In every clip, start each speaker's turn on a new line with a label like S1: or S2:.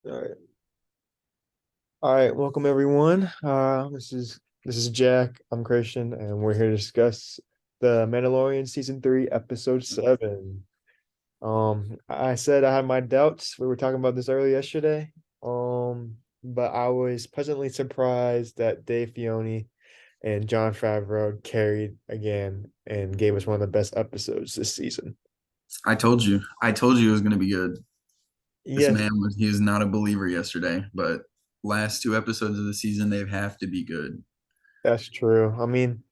S1: All right. All right, welcome everyone. This is Jack. I'm Christian, and we're here to discuss the Mandalorian season 3, episode 7. I said I had my doubts. We were talking about this earlier yesterday. But I was pleasantly surprised that Dave Filoni and Jon Favreau carried again and gave us one of the best episodes this season.
S2: I told you. I told you it was going to be good. This
S1: Yes,
S2: man he was not a believer yesterday, but last two episodes of the season they have to be good.
S1: that's true. I mean,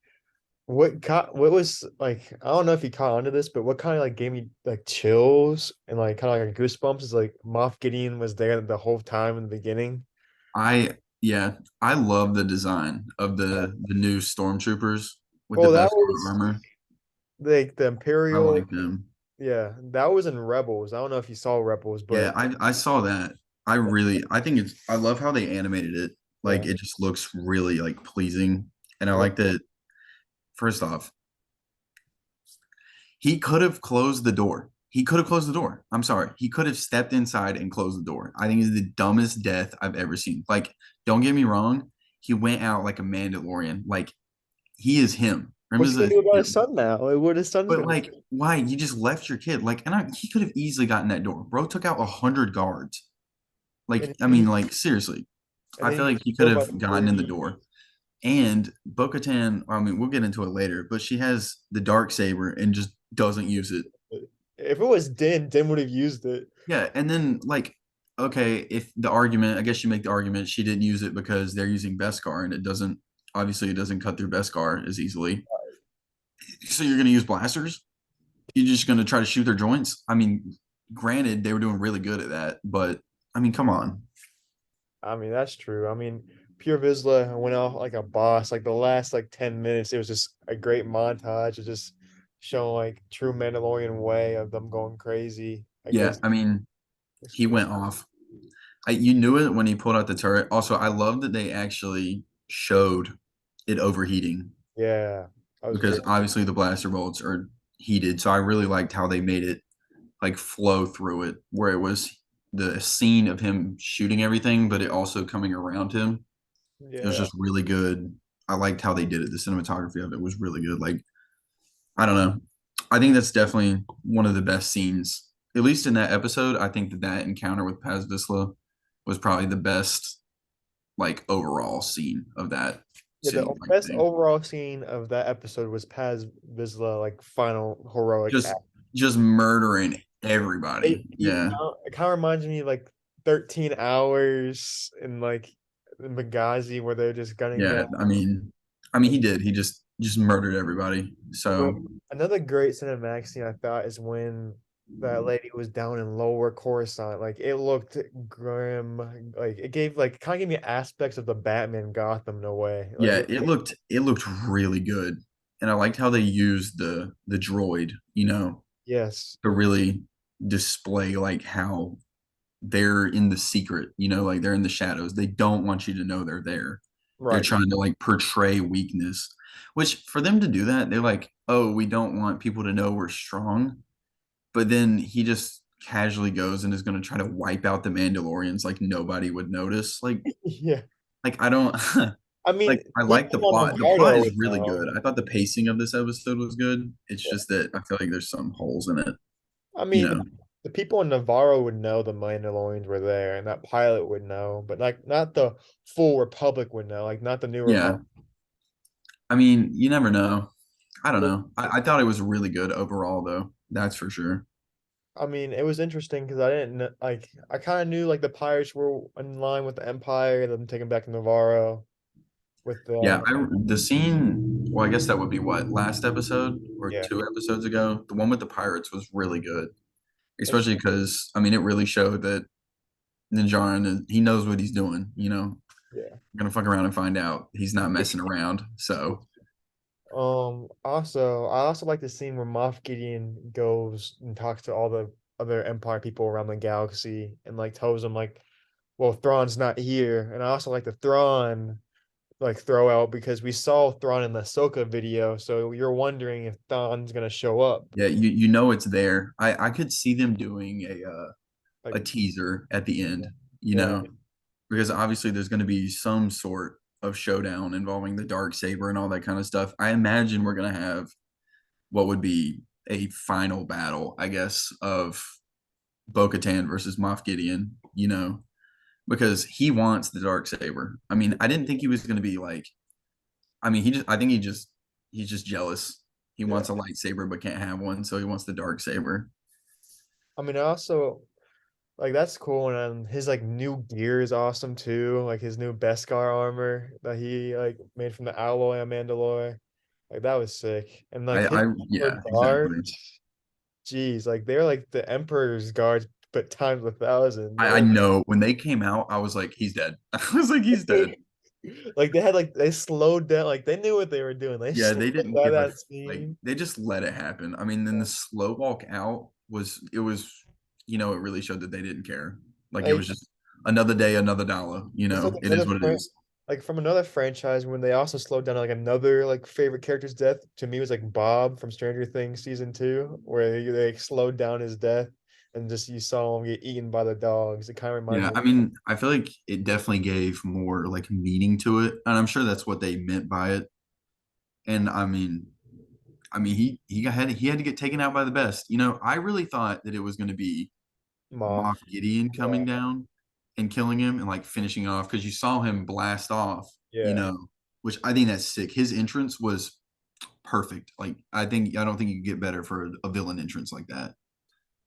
S1: what was like I don't know if you caught onto this, but what kind of like gave me like chills and like kind of like goosebumps is like Moff Gideon was there the whole time in the beginning.
S2: Yeah, I love the design of the new stormtroopers with the
S1: Well, that
S2: Beskar
S1: was
S2: armor.
S1: like the
S2: I
S1: Imperial,
S2: like them.
S1: yeah, that was in Rebels. I don't know if you saw Rebels,
S2: Yeah,
S1: but
S2: I saw that. I think I love how they animated it. Like
S1: yeah.
S2: it just looks really like pleasing. And I
S1: Yeah.
S2: like that first off, he could have closed the door. He could have closed the door. I'm sorry. He could have stepped inside and closed the door. I think it's the dumbest death I've ever seen. Like, don't get me wrong. He went out like a Mandalorian. Like, he is him.
S1: What's he
S2: Remember
S1: gonna
S2: the,
S1: do about his son now? Like, what his son's
S2: but
S1: gonna
S2: like, why? You just left your kid. Like, he could have easily gotten that door. Bro took out 100 guards.
S1: and
S2: Like, I
S1: he
S2: mean, like, seriously.
S1: and
S2: I
S1: then he
S2: feel like
S1: gets
S2: he could
S1: killed by
S2: have
S1: the
S2: gotten in the
S1: tree.
S2: door. And Bo-Katan, I mean, we'll get into it later, but she has the dark saber and just doesn't use it.
S1: If it was Din would have used it.
S2: Yeah, and then like, okay, if the argument, I guess you make the argument she didn't use it because they're using Beskar and it doesn't, obviously it doesn't cut through Beskar as easily. So you're gonna use blasters? You're just gonna try to shoot their joints? I mean, granted, they were doing really good at that, but I mean, come on.
S1: I mean, that's true. I mean, Pure Vizsla went off like a boss. Like the last like 10 minutes, it was just a great montage of just showing like true Mandalorian way of them going crazy
S2: Yeah,
S1: against
S2: I mean,
S1: this
S2: he went off. You knew it when he pulled out the turret. Also, I love that they actually showed it overheating
S1: yeah, that was
S2: because
S1: great.
S2: obviously the blaster bolts are heated. So I really liked how they made it like flow through it, where it was the scene of him shooting everything, but it also coming around him. It was
S1: Yeah.
S2: just really good. I liked how they did it. The cinematography of it was really good. Like, I don't know. I think that's definitely one of the best scenes, at least in that episode. I think that encounter with Paz Vizsla was probably the best, like, overall scene of that
S1: Yeah, the
S2: city, like
S1: best
S2: thing.
S1: overall scene of that episode was Paz Vizsla like final heroic
S2: Just,
S1: act.
S2: just murdering
S1: It,
S2: everybody.
S1: you
S2: Yeah.
S1: it kind of reminds me of, like 13 hours in like Benghazi where they're just gunning down.
S2: Yeah. I mean, he did. He just murdered everybody.
S1: But
S2: So
S1: another great cinematic scene I thought is when that lady was down in lower Coruscant. Like it looked grim. Like it gave like kind of gave me aspects of the Batman Gotham in a way. Like
S2: yeah,
S1: it,
S2: it looked really good, and I liked how they used the droid,
S1: yes,
S2: to really display like how they're in the secret, like they're in the shadows. They don't want you to know they're there. They're
S1: right.
S2: trying to like portray weakness, which for them to do that, they're like, oh, we don't want people to know we're strong. But then he just casually goes and is going to try to wipe out the Mandalorians like nobody would notice.
S1: Yeah.
S2: Like I don't
S1: I mean,
S2: like I like the
S1: people on
S2: plot. The plot
S1: Navarro
S2: is
S1: would
S2: really good.
S1: know.
S2: I thought the pacing of this episode was good. It's
S1: Yeah.
S2: just that I feel like there's some holes in it,
S1: I
S2: you
S1: mean,
S2: know.
S1: the people in Navarro would know the Mandalorians were there, and that pilot would know, but like not the full Republic would know, like not the New
S2: Yeah.
S1: Republic.
S2: I mean, you never know. I don't know. I thought it was really good overall though. That's for sure.
S1: I mean, it was interesting because I didn't like I kind of knew like the pirates were in line with the Empire, them taking back Navarro with
S2: Yeah,
S1: the
S2: the scene, well, I guess that would be what, last episode or
S1: yeah.
S2: two episodes ago? The one with the pirates was really good,
S1: It's
S2: especially because I mean, it really showed that Ninjarin, he knows what he's doing,
S1: yeah.
S2: We're gonna fuck around and find out. He's not messing around. So,
S1: Also, I also like the scene where Moff Gideon goes and talks to all the other Empire people around the galaxy and like tells them like, well, Thrawn's not here. And I also like the Thrawn like throw out because we saw Thrawn in the Ahsoka video, so you're wondering if Thrawn's gonna show up.
S2: yeah, you know it's there. I could see them doing a
S1: Like,
S2: a teaser at the end, you
S1: Yeah.
S2: know, because obviously there's going to be some sort of showdown involving the dark saber and all that kind of stuff. I imagine we're going to have what would be a final battle, I guess, of Bo-Katan versus Moff Gideon, because he wants the dark saber. I mean, I didn't think he was going to be like, I mean, I think he's just jealous. He
S1: Yeah.
S2: wants a lightsaber but can't have one, so he wants the dark saber.
S1: I mean, I also like that's cool, and his like new gear is awesome too. Like his new Beskar armor that he like made from the alloy on Mandalore. Like that was sick. And like his
S2: Yeah, exactly.
S1: guards, geez, like they're like the Emperor's guards, but times 1,000.
S2: I know when they came out, I was like, he's dead. I was like, he's dead.
S1: Like they had like they slowed down, like they knew what they were doing. They
S2: Yeah,
S1: slowed
S2: they didn't
S1: down
S2: give a
S1: that
S2: like.
S1: scene.
S2: They just let it happen. I mean, then the slow walk out was, it really showed that they didn't care. Like it
S1: Like
S2: was just another day, another dollar.
S1: it's like
S2: It is
S1: another
S2: what it
S1: friend,
S2: is.
S1: like from another franchise when they also slowed down like another like favorite character's death. To me was like Bob from Stranger Things season 2, where they like, slowed down his death and just you saw him get eaten by the dogs. It kind of reminds
S2: Yeah,
S1: me.
S2: I mean, I feel like it definitely gave more like meaning to it, and I'm sure that's what they meant by it. And I mean, he had to get taken out by the best. I really thought that it was going to be Moff
S1: Moff.
S2: Gideon
S1: Yeah,
S2: coming down and killing him and like finishing off because you saw him blast off,
S1: yeah,
S2: which I think that's sick. His entrance was perfect. Like I don't think you can get better for a villain entrance like that.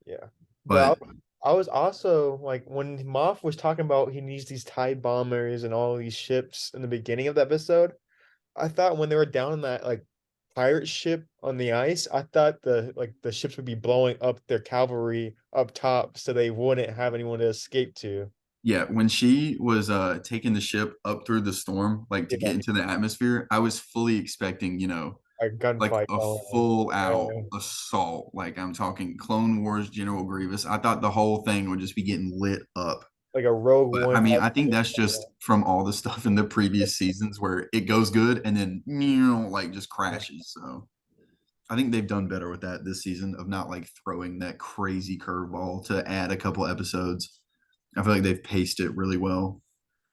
S1: yeah. But
S2: But
S1: I was also like when Moff was talking about he needs these TIE bombers and all these ships in the beginning of the episode. I thought when they were down in that like pirate ship on the ice, I thought the ships would be blowing up their cavalry up top so they wouldn't have anyone to escape to.
S2: yeah, when she was taking the ship up through the storm, like to
S1: Yeah,
S2: get into the atmosphere, I was fully expecting,
S1: a
S2: like
S1: gunfight
S2: a
S1: going on.
S2: full out
S1: Yeah,
S2: assault. Like I'm talking Clone Wars General Grievous. I thought the whole thing would just be getting lit up.
S1: like a Rogue
S2: But I
S1: One
S2: mean,
S1: type
S2: I think
S1: thing.
S2: that's just from all the stuff in the previous seasons where it goes good and then like just
S1: Yeah,
S2: crashes. So I think they've done better with that this season of not like throwing that crazy curveball to add a couple episodes. I feel like they've paced it really well.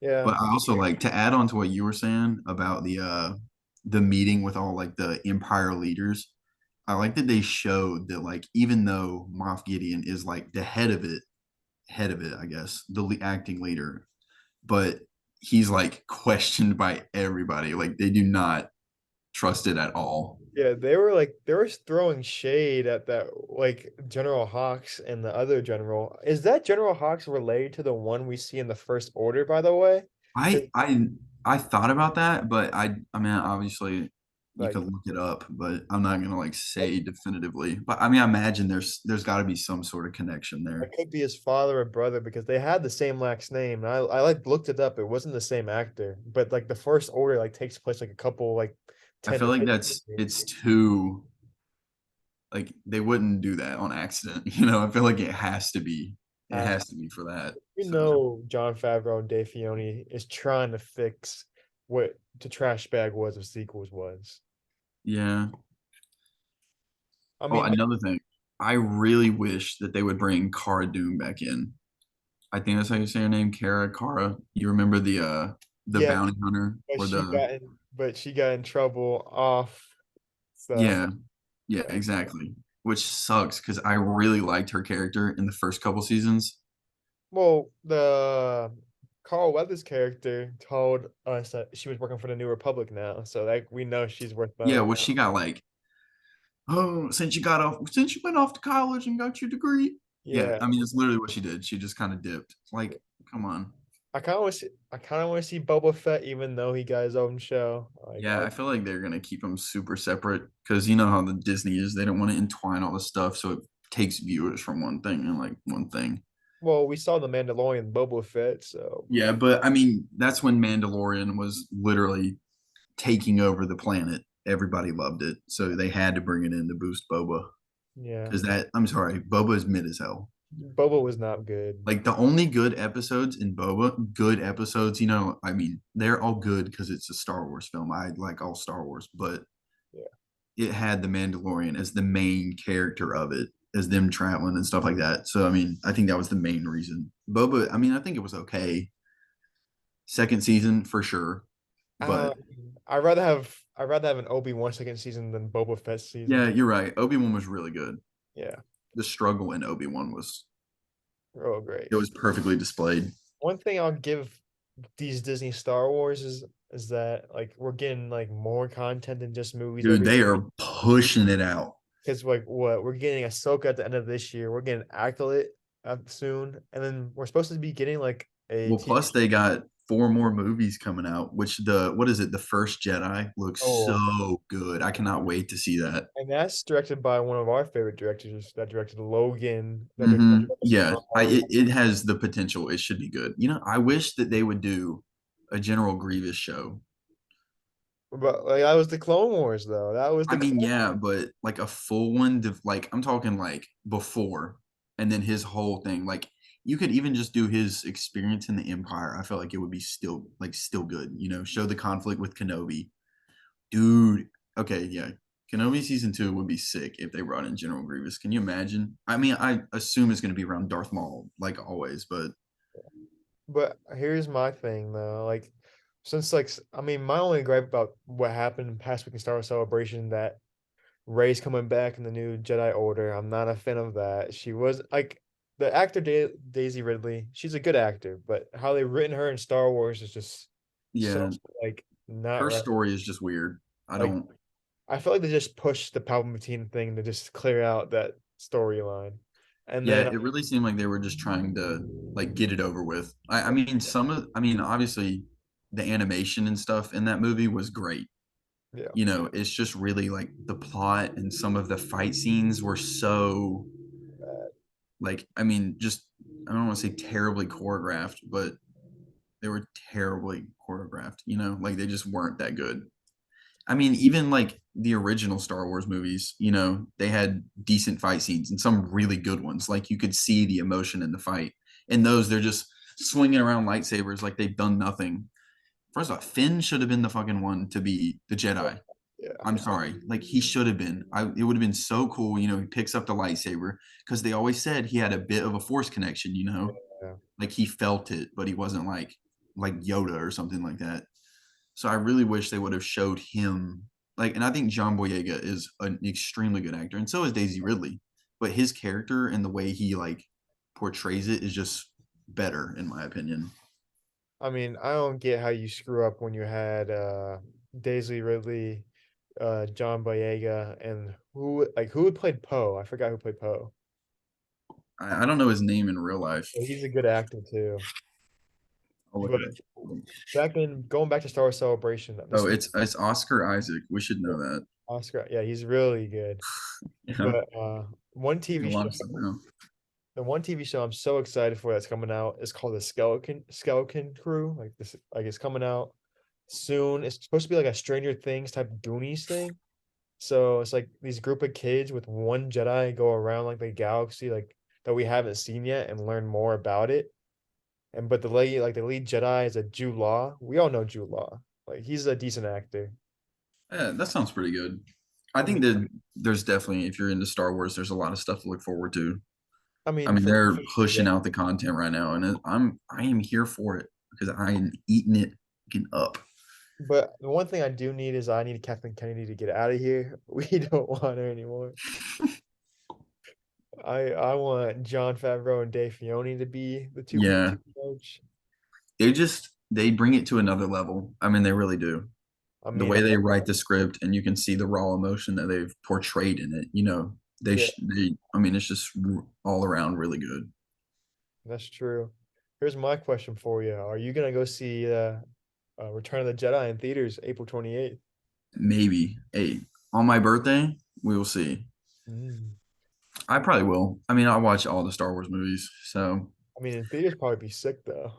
S1: yeah,
S2: But I also like to add on to what you were saying about the meeting with all like the Empire leaders. I like that they showed that like even though Moff Gideon is like the head of it, I guess, the acting leader, but he's like questioned by everybody. Like they do not trust it at all.
S1: yeah. They were throwing shade at that like General Hawks and the other general. Is that General Hawks related to the one we see in the First Order, by the way?
S2: I
S1: Because
S2: I I thought about that, but I mean obviously you
S1: like
S2: could look it up, but I'm not gonna like say definitively. But I mean I imagine there's got to be some sort of connection
S1: it
S2: there.
S1: could be his father or brother because they had the same last name. And I like looked it up. It wasn't the same actor, but like the First Order like takes place like a couple like
S2: I
S1: 10
S2: feel like
S1: years.
S2: it's too like they wouldn't do that on accident. I feel like it
S1: Has
S2: has to be for that.
S1: you
S2: So
S1: know John Favreau and Dave Filoni is trying to fix what the trash bag was of sequels was.
S2: yeah.
S1: I
S2: Oh,
S1: mean,
S2: another thing. I really wish that they would bring Cara Dune back in. I think that's how you say her name, Cara. You remember the
S1: yeah,
S2: bounty hunter or the
S1: but she got in trouble off stuff.
S2: yeah, yeah, exactly. Which sucks because I really liked her character in the first couple seasons.
S1: Well, the Carl Weathers character told us that she was working for the New Republic now, so like we know she's worth
S2: Yeah,
S1: bounty.
S2: what she got like, oh, since you went off to college and got your degree. Yeah,
S1: Yeah,
S2: I mean, it's literally what she did. She just kind of dipped. Like, come on.
S1: I kind of want to see Boba Fett, even though he got his own show. Like,
S2: Yeah, I feel like they're gonna keep them super separate because you know how the Disney is. They don't want to entwine all the stuff, so it takes viewers from one thing and like one thing.
S1: well, we saw the Mandalorian Boba Fett, so
S2: Yeah, but I mean, that's when Mandalorian was literally taking over the planet. Everybody loved it, so they had to bring it in to boost Boba.
S1: yeah,
S2: Because I'm sorry, Boba is mid as hell.
S1: Boba was not good.
S2: Like the only good episodes in Boba, good episodes, I mean, they're all good because it's a Star Wars film. I like all Star Wars, but
S1: Yeah,
S2: it had the Mandalorian as the main character of it as them traveling and stuff like that. So I mean, I think that was the main reason. Boba, I mean, I think it was okay. Second season for sure,
S1: Uh,
S2: but
S1: I'd rather have an Obi-Wan second season than Boba Fett
S2: yeah,
S1: season.
S2: you're right. Obi-Wan was really good.
S1: Yeah,
S2: The struggle in Obi-Wan was
S1: real great.
S2: it was perfectly displayed.
S1: One thing I'll give these Disney Star Wars is that like we're getting like more content than just movies
S2: Dude,
S1: every
S2: they are pushing it out.
S1: because like what we're getting Ahsoka at the end of this year, we're getting Acolyte soon, and then we're supposed to be getting like a
S2: Well,
S1: TV
S2: plus they got four more movies coming out, which the what is it? The First Jedi looks
S1: show,
S2: so good. I cannot wait to see that.
S1: and that's directed by one of our favorite directors that directed Logan, that directed
S2: Yeah,
S1: Mandalorian.
S2: it has the potential. It should be good. You know, I wish that they would do a General Grievous show.
S1: But like that was the Clone Wars though. That was
S2: I
S1: the
S2: mean,
S1: Clone.
S2: yeah, but like a full one, like I'm talking like before, and then his whole thing. Like you could even just do his experience in the Empire. I feel like it would be still good. You know, show the conflict with Kenobi, dude. Okay, yeah, Kenobi season 2 would be sick if they brought in General Grievous. Can you imagine? I mean, I assume it's going to be around Darth Maul, like always, but
S1: But here's my thing though, like since I mean my only gripe about what happened past week in Star Wars Celebration that Rey's coming back in the new Jedi Order. I'm not a fan of that. She was like the actor Daisy Ridley. She's a good actor, but how they've written her in Star Wars is just so
S2: yeah,
S1: like not
S2: her
S1: right.
S2: story is just weird. I
S1: Like
S2: don't.
S1: I feel like they just pushed the Palpatine thing to just clear out that storyline, and
S2: Yeah,
S1: then
S2: it really seemed like they were just trying to like get it over with. I mean, I mean, obviously, the animation and stuff in that movie was great.
S1: yeah,
S2: You know, it's just really like the plot and some of the fight scenes were so like, I mean, just I don't want to say terribly choreographed, but they were terribly choreographed. You know, like they just weren't that good. I mean, even like the original Star Wars movies, you know, they had decent fight scenes and some really good ones. Like you could see the emotion in the fight. In those, they're just swinging around lightsabers like they've done nothing. First off, Finn should have been the fucking one to be the Jedi.
S1: yeah,
S2: I'm sorry. Like he should have been. It would have been so cool, you know, he picks up the lightsaber because they always said he had a bit of a force connection, you know?
S1: yeah.
S2: Like he felt it, but he wasn't like Yoda or something like that. So I really wish they would have showed him like, and I think John Boyega is an extremely good actor, and so is Daisy Ridley. But his character and the way he like portrays it is just better, in my opinion.
S1: I mean, I don't get how you screw up when you had Daisy Ridley, John Boyega, and who played Poe? I forgot who played Poe.
S2: I don't know his name in real life.
S1: But he's a good actor too.
S2: I'll look
S1: But
S2: it up.
S1: going back to Star Wars Celebration,
S2: Oh,
S1: this
S2: it's Oscar Isaac. We should know that.
S1: Oscar, yeah, he's really good.
S2: Yeah,
S1: But one
S2: a
S1: TV
S2: lot
S1: show,
S2: of stuff now.
S1: the one TV show I'm so excited for that's coming out is called the Skeleton Crew. Like this, like it's coming out soon. It's supposed to be like a Stranger Things type Goonies thing. So it's like these group of kids with one Jedi go around like the galaxy like that we haven't seen yet and learn more about it. And but the lead Jedi is a Jude Law. We all know Jude Law. Like he's a decent actor.
S2: Yeah, that sounds pretty good. I
S1: I mean,
S2: think that there's definitely, if you're into Star Wars, there's a lot of stuff to look forward to.
S1: I
S2: I
S1: mean
S2: mean,
S1: for
S2: they're
S1: yeah.
S2: pushing out the content right now, and I am here for it because I am eating it fucking up.
S1: But the one thing I do need is I need Kathleen Kennedy to get out of here. We don't want her anymore. I want John Favreau and Dave Filoni to be the two people
S2: Yeah,
S1: in charge.
S2: they bring it to another level. I mean, they really do.
S1: I
S2: The
S1: mean,
S2: way they write the script, and you can see the raw emotion that they've portrayed in it. You know,
S1: yeah,
S2: I mean, it's just all around really good.
S1: that's true. Here's my question for you. Are you gonna go see Return of the Jedi in theaters April 28th?
S2: Maybe, hey, on my birthday, we will see.
S1: Mm.
S2: I probably will. I mean, I watch all the Star Wars movies, so
S1: I mean, in theaters probably be sick though.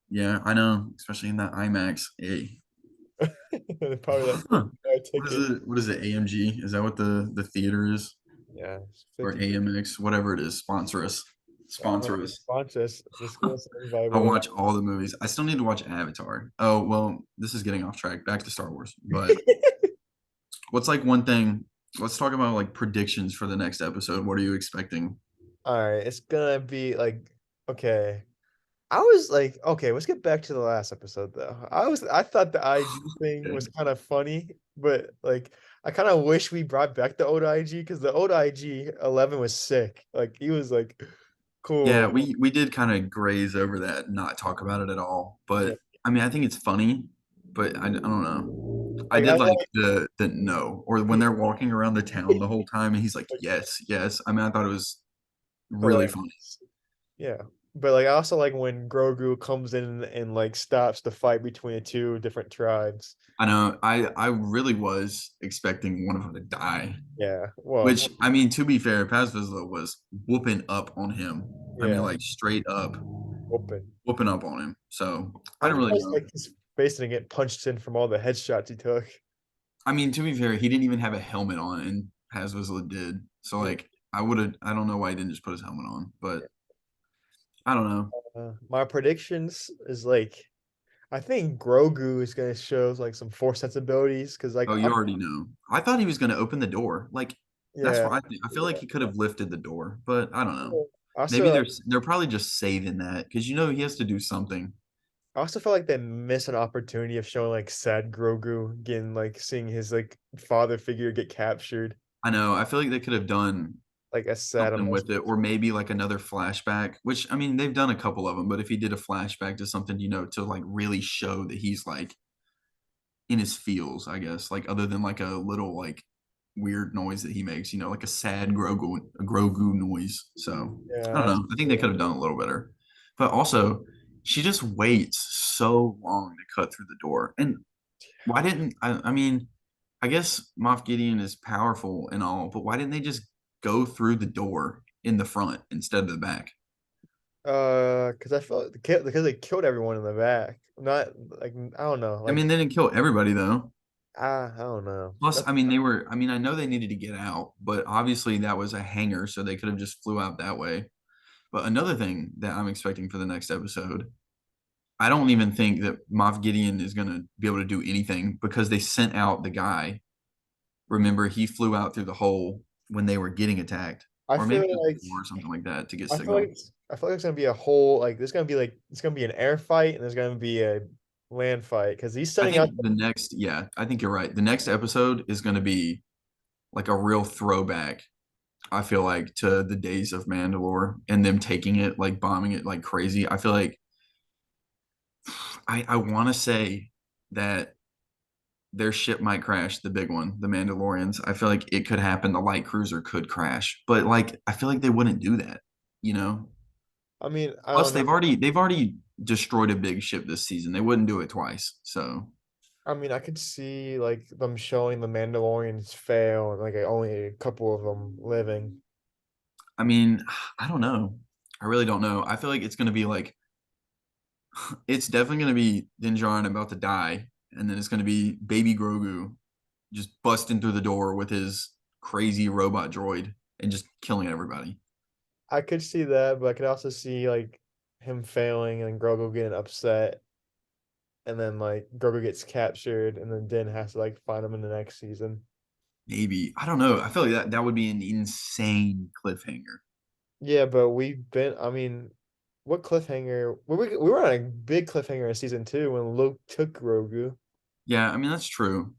S2: yeah, I know, especially in that IMAX. Hey,
S1: Probably that
S2: huh. What is
S1: ticket.
S2: it? What is it? AMG? Is that what the theater is?
S1: Yeah, it's
S2: Or
S1: 50.
S2: AMX? Whatever it is. Sponsor us.
S1: I don't know.
S2: Sponsor us.
S1: Watch this. Just give us an invite,
S2: I'll
S1: bro.
S2: watch all the movies. I still need to watch Avatar. Oh well, this is getting off track. Back to Star Wars. But what's like one thing? let's talk about like predictions for the next episode. What are you expecting?
S1: All right, it's gonna be like okay. I was like, okay, let's get back to the last episode though. I thought the IG thing was kind of funny, but like I kind of wish we brought back the old IG because the old IG 11 was sick. Like he was like
S2: Yeah,
S1: cool.
S2: we did kind of graze over that, and not talk about it at all.
S1: Yeah.
S2: But I mean, I think it's funny, but I don't know. I
S1: Like
S2: did
S1: I
S2: like
S1: like
S2: the no, or when
S1: yeah,
S2: they're walking around the town the whole time, and he's like,
S1: like
S2: yes, yes. I mean, I thought it was really funny.
S1: hilarious. Yeah. But like I also like when Grogu comes in and like stops the fight between the two different tribes.
S2: I know. I really was expecting one of them to die.
S1: Yeah. Well,
S2: Which I mean, to be fair, Paz Vizsla was whooping up on him. I mean,
S1: yeah,
S2: like straight up
S1: open.
S2: whooping up on him. So I
S1: I'm
S2: don't really
S1: surprised
S2: know.
S1: like his face didn't get punched in from all the headshots he took.
S2: I mean, to be fair, he didn't even have a helmet on, and Paz Vizsla did. So
S1: Yeah.
S2: like, I would have. I don't know why he didn't just put his helmet on, but I don't know.
S1: My predictions is like I think Grogu is gonna show like some force sensibilities because like
S2: Oh, you
S1: I'm
S2: already know. I thought he was going to open the door. Like that's
S1: yeah
S2: what I think. I feel like he could have lifted the door, but I don't know. Maybe
S1: also
S2: they're probably just saving that because he has to do something.
S1: I also feel like they miss an opportunity of showing like sad Grogu getting like seeing his like father figure get captured
S2: I know. I feel like they could have done
S1: like a sad
S2: something with
S1: emotion.
S2: it, or maybe like another flashback. Which I mean, they've done a couple of them, but if he did a flashback to something, to like really show that he's like in his feels, I guess, like other than like a little like weird noise that he makes, like a Grogu noise. So
S1: Yeah,
S2: I don't
S1: that's
S2: know. I think they
S1: true.
S2: could have done a little better. But also, she just waits so long to cut through the door. And why didn't I mean, I guess Moff Gideon is powerful and all, but why didn't they just go through the door in the front instead of the back?
S1: Because I felt because they killed everyone in the back. Not like I don't know,
S2: I
S1: like
S2: mean, they didn't kill everybody though.
S1: I don't know.
S2: Plus,
S1: That's
S2: I mean, I mean, I know they needed to get out, but obviously that was a hangar, so they could have just flew out that way. But another thing that I'm expecting for the next episode, I don't even think that Moff Gideon is going to be able to do anything because they sent out the guy. Remember, he flew out through the hole when they were getting attacked,
S1: I
S2: or maybe
S1: feel
S2: it was
S1: like
S2: before or something like that to get
S1: I feel like
S2: signal.
S1: I feel like it's gonna be a whole like there's gonna be like it's gonna be an air fight and there's gonna be a land fight because he's
S2: I
S1: sending out
S2: think yeah, I think you're right. The next episode is going to be like a real throwback, I feel like, to the days of Mandalore and them taking it, like bombing it like crazy. I feel like I want to say that their ship might crash, the big one, the Mandalorians. I feel like it could happen. The light cruiser could crash, but like I feel like they wouldn't do that, you know.
S1: I mean I
S2: Plus,
S1: don't know.
S2: they've already destroyed a big ship this season. They wouldn't do it twice. So
S1: I mean I could see like them showing the Mandalorians fail and like only a couple of them living.
S2: I mean, I don't know. I really don't know. I feel like it's gonna be like it's definitely gonna be Din Djarin about to die, and then it's gonna be Baby Grogu just busting through the door with his crazy robot droid and just killing everybody.
S1: I could see that, but I could also see like him failing and Grogu getting upset and then like Grogu gets captured and then Din has to like find him in the next season.
S2: Maybe. I don't know. I feel like that would be an insane cliffhanger.
S1: Yeah, but we've been. I mean, what cliffhanger? We were on a big cliffhanger in season two when Luke took Grogu.
S2: Yeah, I mean that's true.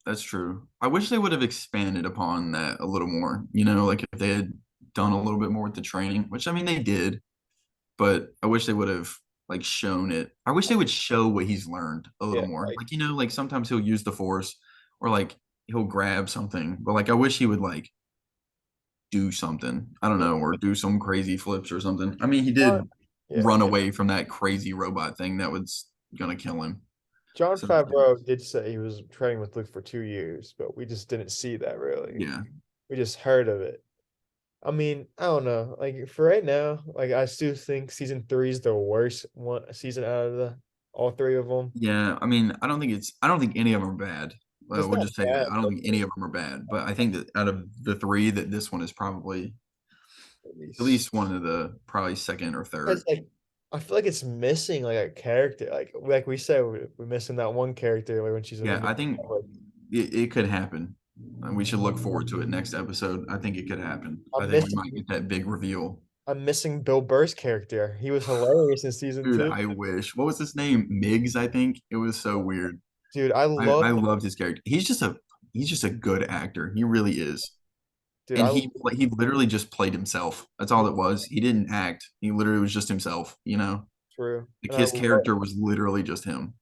S2: That's true. I wish they would have expanded upon that a little more. Like if they had done a little bit more with the training, which I mean they did, but I wish they would have like shown it. I wish they would show what he's learned a little
S1: Yeah,
S2: more.
S1: like
S2: Like sometimes he'll use the force or like he'll grab something, but like I wish he would like do something. I don't
S1: yeah,
S2: know, or do some crazy flips or something. I mean, he
S1: John,
S2: did
S1: yeah.
S2: run away from that crazy robot thing that was gonna kill him.
S1: John
S2: So that's good.
S1: Favreau did say he was training with Luke for 2 years, but we just didn't see that really.
S2: Yeah.
S1: We just heard of it. I mean, I don't know. Like for right now, like I still think season three is the worst one season out of the all three of them.
S2: Yeah. I mean, I don't think any of them are bad.
S1: It's
S2: We'll
S1: not
S2: just say that.
S1: bad,
S2: I don't
S1: but
S2: think any of them are bad. But I think that out of the three, that this one is probably
S1: at
S2: at
S1: least.
S2: least one of the probably second or
S1: Because
S2: third.
S1: like I feel like it's missing like a character. Like we said, we're missing that one character like when she's in the
S2: Yeah,
S1: new
S2: I think
S1: like
S2: it could happen. And we should look forward to it next episode. I think it could happen. I
S1: I'm
S2: think we might
S1: missing
S2: get that big reveal.
S1: I'm missing Bill Burr's character. He was hilarious in season
S2: Dude,
S1: two.
S2: I wish. What was his name? Miggs, I think. It was so weird.
S1: Dude, I
S2: I
S1: love
S2: loved his character. He's just a good actor. He really is.
S1: dude,
S2: And
S1: I
S2: he literally just played himself. That's all it was. He didn't act. He literally was just himself, you know?
S1: true.
S2: Like his character was literally just him.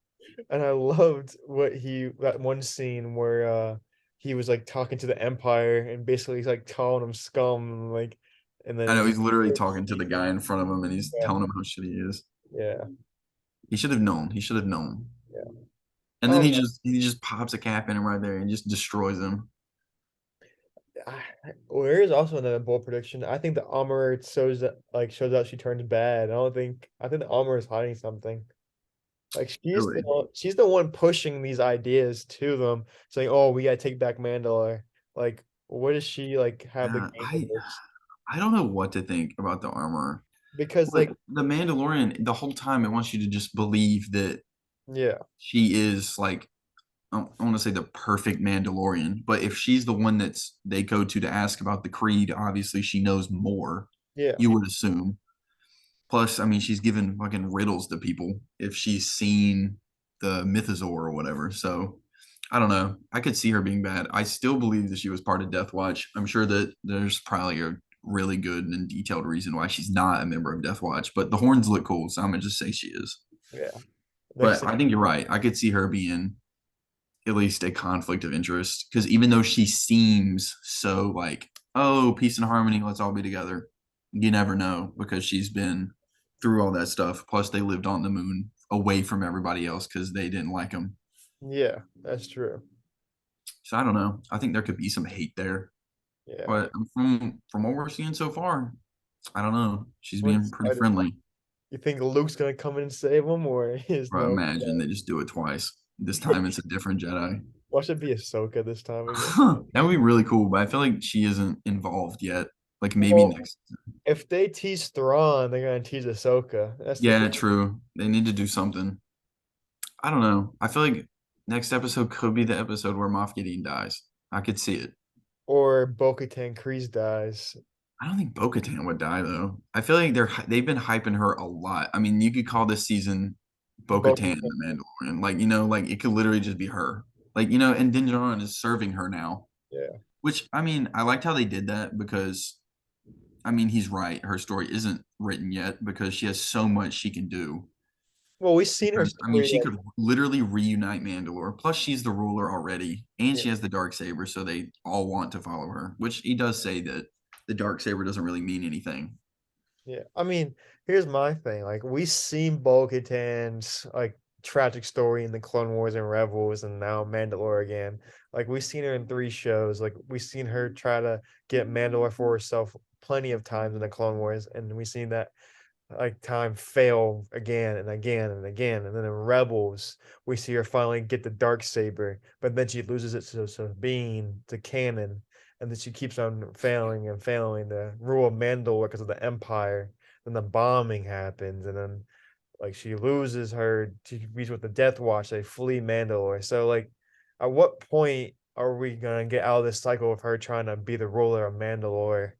S1: And I loved what that one scene where he was like talking to the Empire and basically he's like calling him scum like and
S2: I know
S1: then
S2: he's literally talking to the guy in front of him and he's
S1: yeah,
S2: telling him how shitty he is.
S1: yeah,
S2: He should have known. He should have known.
S1: yeah.
S2: And then
S1: Oh,
S2: he just pops a cap in him right there and just destroys him.
S1: well, there is also another bold prediction. I think the armor shows out she turns bad. I think the armor is hiding something. Like
S2: Really.
S1: she's the one pushing these ideas to them, saying, "Oh, we gotta take back Mandalore." Like, what does she like have to
S2: Yeah,
S1: gain from
S2: I
S1: this?
S2: I don't know what to think about the armor.
S1: Because
S2: Like
S1: like,
S2: the Mandalorian, the whole time it wants you to just believe that
S1: yeah,
S2: she is like I want to say the perfect Mandalorian, but if she's the one they go to ask about the creed, obviously she knows more.
S1: yeah,
S2: You would assume. Plus, I mean, she's given fucking riddles to people if she's seen the mythosaur or whatever. So I don't know. I could see her being bad. I still believe that she was part of Death Watch. I'm sure that there's probably a really good and detailed reason why she's not a member of Death Watch, but the horns look cool, so I'm gonna just say she is.
S1: yeah. Next
S2: But
S1: thing,
S2: I think you're right. I could see her being at least a conflict of interest because even though she seems so like, oh, peace and harmony, let's all be together, you never know because she's been through all that stuff. Plus, they lived on the moon away from everybody else because they didn't like them.
S1: yeah, that's true.
S2: So I don't know. I think there could be some hate there,
S1: Yeah,
S2: but from what we're seeing so far, I don't know. She's
S1: I'm
S2: being pretty
S1: excited.
S2: friendly.
S1: You think Luke's gonna come in and save him, or is
S2: But
S1: no?
S2: imagine they just do it twice. This time it's a different Jedi.
S1: Watch it be Ahsoka this time again.
S2: That would be really cool, but I feel like she isn't involved yet. Like maybe
S1: Well,
S2: next.
S1: if they tease Thrawn, they're gonna tease Ahsoka. That's the thing.
S2: Yeah, true. They need to do something. I don't know. I feel like next episode could be the episode where Moff Gideon dies. I could see it.
S1: Or Bo-Katan Kryze dies.
S2: I don't think Bo-Katan would die though. I feel like they've been hyping her a lot. I mean, you could call this season Bo-Katan
S1: Bo-Katan,
S2: the Mandalorian. Like, like it could literally just be her. Like, and Din Djarin is serving her now.
S1: yeah.
S2: Which I mean, I liked how they did that because I mean, he's right. Her story isn't written yet because she has so much she can do.
S1: Well, we've seen her
S2: Because I mean,
S1: story
S2: she
S1: like
S2: could literally reunite Mandalore. Plus, she's the ruler already, and
S1: yeah,
S2: she has the dark saber, so they all want to follow her. Which he does say that the dark saber doesn't really mean anything.
S1: yeah. I mean, here's my thing. Like we've seen Bo-Katan's like tragic story in the Clone Wars and Rebels and now Mandalore again. Like we've seen her in three shows. Like we've seen her try to get Mandalore for herself plenty of times in the Clone Wars, and we've seen that like time fail again and again and again. And then in Rebels, we see her finally get the dark saber, but then she loses it to Sabine, to Canon, and then she keeps on failing and failing to rule Mandalore because of the Empire. Then the bombing happens, and then like she loses her. She meets with the Death Watch. They flee Mandalore. So like, at what point are we gonna get out of this cycle of her trying to be the ruler of Mandalore?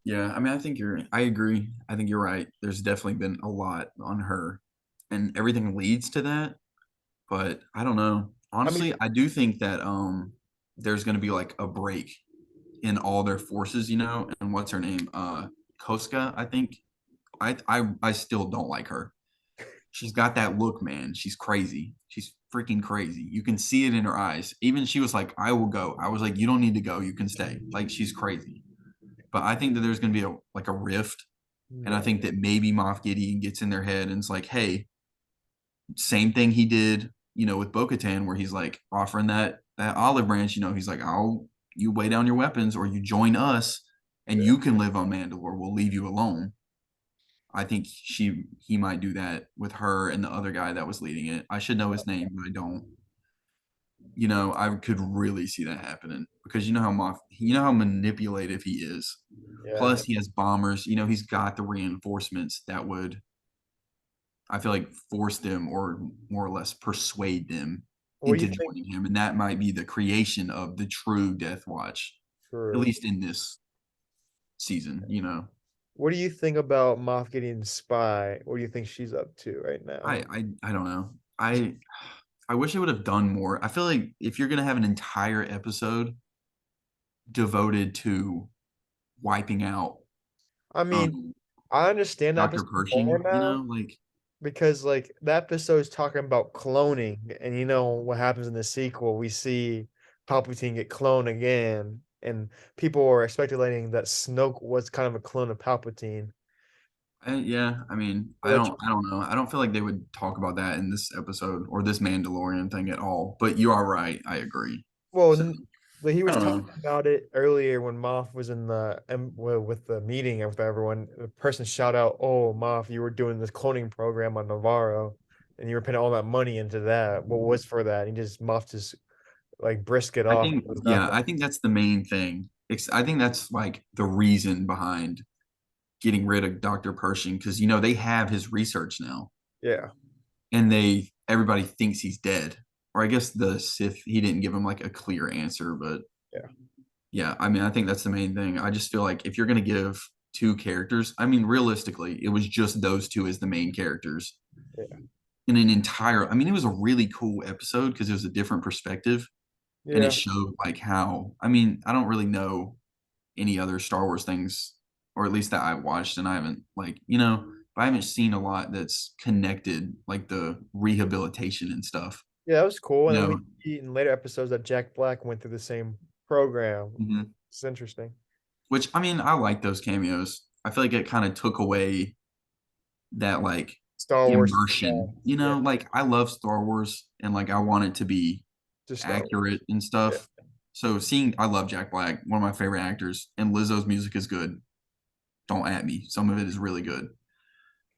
S2: Yeah, I mean, I agree. I think you're right. There's definitely been a lot on her, and everything leads to that. But I don't know.
S1: I mean,
S2: Honestly, I do think that there's going to be like a break in all their forces, and what's her name? Koska, I think. I still don't like her. She's got that look, man. She's crazy. She's freaking crazy. You can see it in her eyes. Even she was like, "I will go." I was like, "You don't need to go. You can stay." Like she's crazy. But I think that there's going to be a rift, and I
S1: yeah,
S2: think that maybe Moff Gideon gets in their head and it's like, "Hey, same thing he did, with Bo-Katan, where he's like offering that olive branch. He's like, "I'll you lay down your weapons, or you join us, and
S1: yeah,
S2: you can live on Mandalore. We'll leave you alone." I think he might do that with her and the other guy that was leading it. I should know his name, but I don't. I could really see that happening because you know how manipulative he is.
S1: yeah.
S2: Plus, he has bombers. He's got the reinforcements that would, I feel like, force them or more or less persuade them
S1: What do you
S2: into
S1: think
S2: joining him, and that might be the creation of the true Death Watch, at
S1: for
S2: least in this season. You know,
S1: what do you think about Moff Gideon's spy? What do you think she's up to right now?
S2: I don't know. I wish I would have done more. I feel like if you're gonna have an entire episode devoted to wiping out
S1: I mean,
S2: um
S1: I understand that
S2: Dr.
S1: episode more
S2: Pershing, you
S1: now
S2: know, like
S1: because like that episode's talking about cloning, and you know what happens in the sequel. We see Palpatine get cloned again, and people were speculating that Snoke was kind of a clone of Palpatine.
S2: yeah, I mean,
S1: So that
S2: I don't know. I don't feel like they would talk about that in this episode or this Mandalorian thing at all. But you are right. I agree.
S1: well,
S2: So
S1: but he
S2: I
S1: was
S2: don't
S1: talking
S2: know.
S1: about it earlier when Moff was in the with the meeting with everyone. The person shout out, "Oh, Moff, you were doing this cloning program on Navarro, and you were putting all that money into that. What was for that?" And he just Moff just like brisk it
S2: I
S1: off.
S2: think
S1: It was
S2: yeah,
S1: nothing.
S2: I think that's the main thing. I think that's like the reason behind getting rid of Dr. Pershing because you know they have his research now,
S1: Yeah,
S2: and they everybody thinks he's dead. Or I guess the Sith he didn't give him like a clear answer, but
S1: yeah,
S2: yeah, I mean I think that's the main thing. I just feel like if you're gonna give two characters, I mean realistically, it was just those two as the main characters
S1: yeah,
S2: in an entire. I mean, it was a really cool episode because it was a different perspective, and it
S1: yeah,
S2: showed like how. I mean, I don't really know any other Star Wars things, or at least that I watched, and I haven't like I haven't seen a lot that's connected like the rehabilitation and stuff.
S1: yeah. That was cool.
S2: You
S1: And then we
S2: know,
S1: see in later episodes that Jack Black went through the same program.
S2: mhm.
S1: It's interesting.
S2: Which I mean, I like those cameos. I feel like it kind of took away that like
S1: Star Wars,
S2: immersion. You
S1: yeah,
S2: know, like I love Star Wars, and like I want it to be
S1: just Star
S2: accurate
S1: Wars.
S2: and
S1: Yeah,
S2: stuff. So seeing, I love Jack Black, one of my favorite actors, and Lizzo's music is good. Don't at me. Some of it is really good.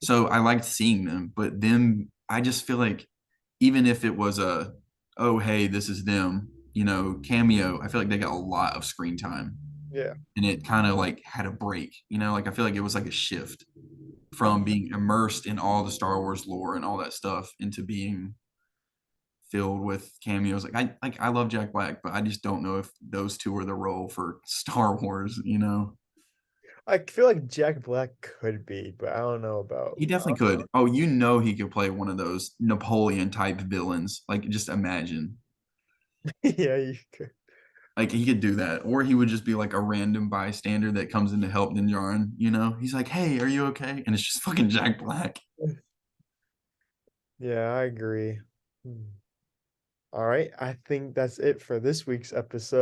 S2: So I liked seeing them, but them, I just feel like even if it was a, oh, hey, this is them, cameo, I feel like they got a lot of screen time
S1: yeah.
S2: and it kind of like had a break, like I feel like it was like a shift
S1: I'm
S2: from being immersed in all the Star Wars lore and all that stuff into being filled with cameos. I love Jack Black, but I just don't know if those two are the role for Star Wars.
S1: I feel like Jack Black could be, but I don't know about.
S2: He definitely could. Oh, he could play one of those Napoleon type villains. Like just imagine.
S1: Yeah, you could.
S2: Like he could do that. Or he would just be like a random bystander that comes in to help Dinjarin. He's like, "Hey, are you okay?" And it's just fucking Jack Black.
S1: Yeah, I agree. Hmm. All right, I think that's it for this week's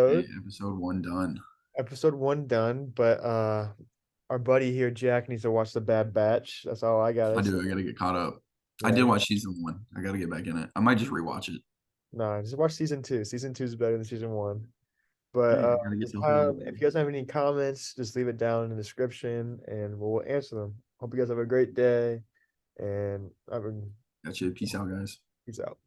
S2: Yeah,
S1: episode.
S2: episode 1 done.
S1: Episode one done, but our buddy here, Jack, needs to watch The Bad Batch. That's all I gotta
S2: I
S1: say.
S2: do. I gotta get caught up. I
S1: Yeah,
S2: did watch season 1. I gotta get back in it. I might just rewatch it.
S1: no, just watch season two. Season two is better than season one. But
S2: Hey, I gotta get self
S1: if
S2: motivated.
S1: you guys have any comments, just leave it down in the description and we'll answer them. Hope you guys have a great day and
S2: Gotcha. Peace out, guys.
S1: peace out.